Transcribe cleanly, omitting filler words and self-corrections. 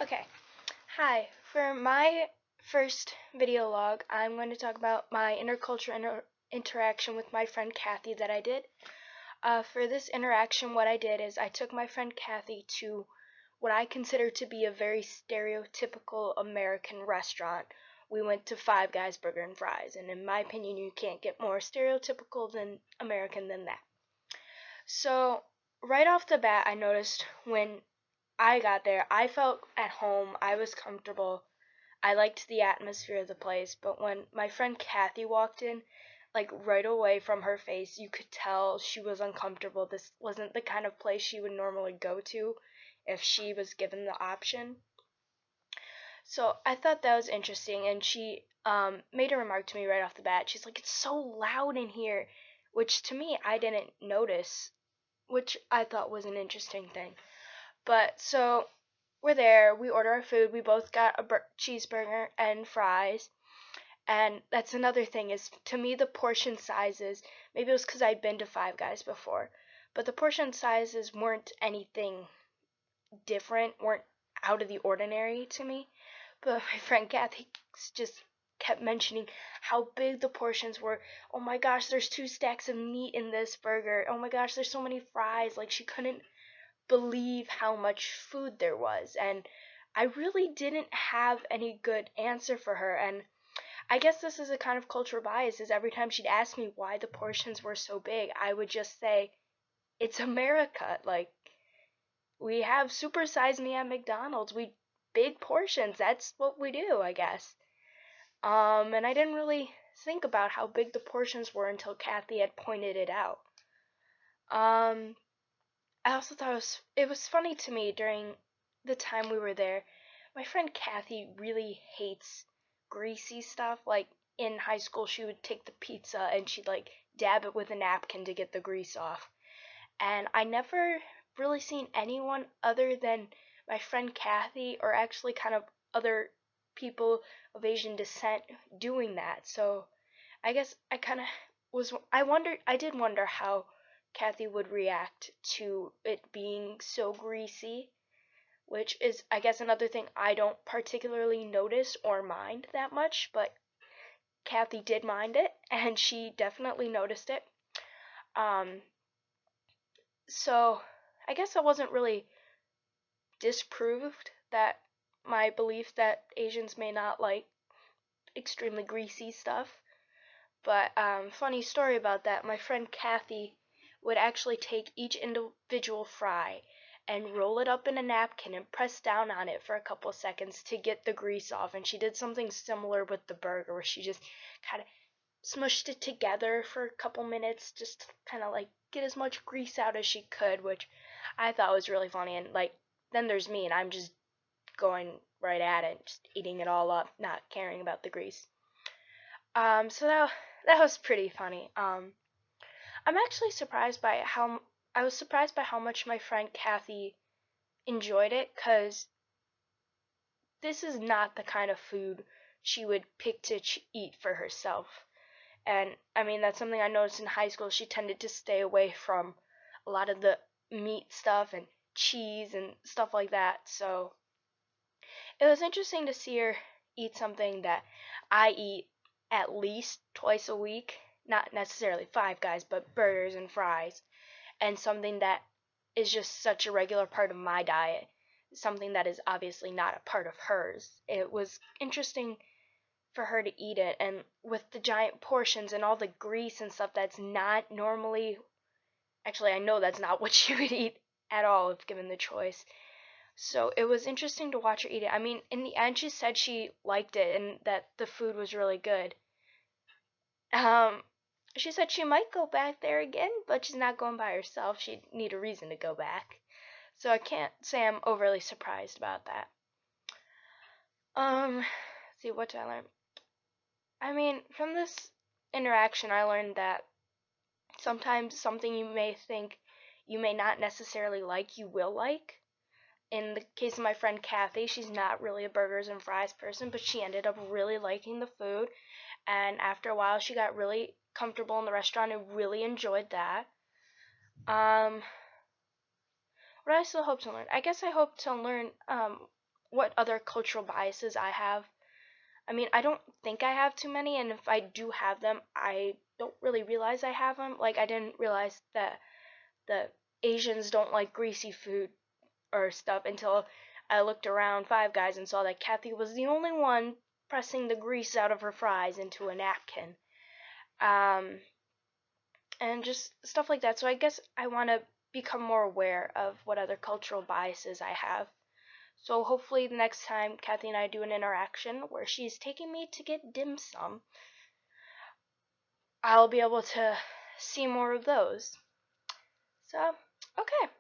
Okay, hi. For my first video log, I'm going to talk about my intercultural interaction with my friend Kathy that I did. For this interaction, what I did is I took my friend Kathy to what I consider to be a very stereotypical American restaurant. We went to Five Guys Burger and Fries, and in my opinion, you can't get more stereotypical than American than that. So, right off the bat, I noticed when I got there, I felt at home, I was comfortable, I liked the atmosphere of the place, but when my friend Kathy walked in, like right away from her face, you could tell she was uncomfortable. This wasn't the kind of place she would normally go to if she was given the option. So I thought that was interesting, and she made a remark to me right off the bat. She's like, "It's so loud in here," which to me I didn't notice, which I thought was an interesting thing. But so we're there, we order our food, we both got a cheeseburger and fries. And that's another thing is to me the portion sizes, maybe it was because I'd been to Five Guys before, but the portion sizes weren't anything different, weren't out of the ordinary to me. But my friend Kathy just kept mentioning how big the portions were. Oh my gosh, there's 2 stacks of meat in this burger. Oh my gosh, there's so many fries. Like she couldn't believe how much food there was, and I really didn't have any good answer for her. And I guess this is a kind of cultural bias, is every time she'd ask me why the portions were so big, I would just say it's America. Like, we have Super Size Me at McDonald's. We big portions, that's what we do, I guess. And I didn't really think about how big the portions were until Kathy had pointed it out. um I also thought it was funny to me during the time we were there. My friend Kathy really hates greasy stuff. Like in high school, she would take the pizza and she'd like dab it with a napkin to get the grease off. And I never really seen anyone other than my friend Kathy, or actually kind of other people of Asian descent, doing that. So I guess I did wonder how Kathy would react to it being so greasy, which is, I guess, another thing I don't particularly notice or mind that much, but Kathy did mind it, and she definitely noticed it. Um, so I guess I wasn't really disproved that my belief that Asians may not like extremely greasy stuff. But funny story about that, my friend Kathy would actually take each individual fry and roll it up in a napkin and press down on it for a couple of seconds to get the grease off. And she did something similar with the burger, where she just kind of smushed it together for a couple minutes, just to kind of like get as much grease out as she could, which I thought was really funny. And like, then there's me, and I'm just going right at it, just eating it all up, not caring about the grease. So that was pretty funny. I'm actually surprised by how I was surprised by how much my friend Kathy enjoyed it, cause this is not the kind of food she would pick to eat for herself. And I mean, that's something I noticed in high school. She tended to stay away from a lot of the meat stuff and cheese and stuff like that. So it was interesting to see her eat something that I eat at least twice a week. Not necessarily Five Guys, but burgers and fries. And something that is just such a regular part of my diet. Something that is obviously not a part of hers. It was interesting for her to eat it, and with the giant portions and all the grease and stuff, that's not normally, actually, I know that's not what she would eat at all if given the choice. So it was interesting to watch her eat it. I mean, in the end, she said she liked it and that the food was really good. Um, she said she might go back there again, but she's not going by herself. She'd need a reason to go back. So I can't say I'm overly surprised about that. Let's see, what did I learn? I mean, from this interaction, I learned that sometimes something you may think you may not necessarily like, you will like. In the case of my friend Kathy, she's not really a burgers and fries person, but she ended up really liking the food. And after a while, she got really comfortable in the restaurant and really enjoyed that. What I still hope to learn? I guess I hope to learn what other cultural biases I have. I mean, I don't think I have too many, and if I do have them, I don't really realize I have them. Like, I didn't realize that the Asians don't like greasy food or stuff until I looked around Five Guys and saw that Kathy was the only one pressing the grease out of her fries into a napkin. And just stuff like that. So I guess I want to become more aware of what other cultural biases I have. So hopefully the next time Kathy and I do an interaction where she's taking me to get dim sum, I'll be able to see more of those. So, okay.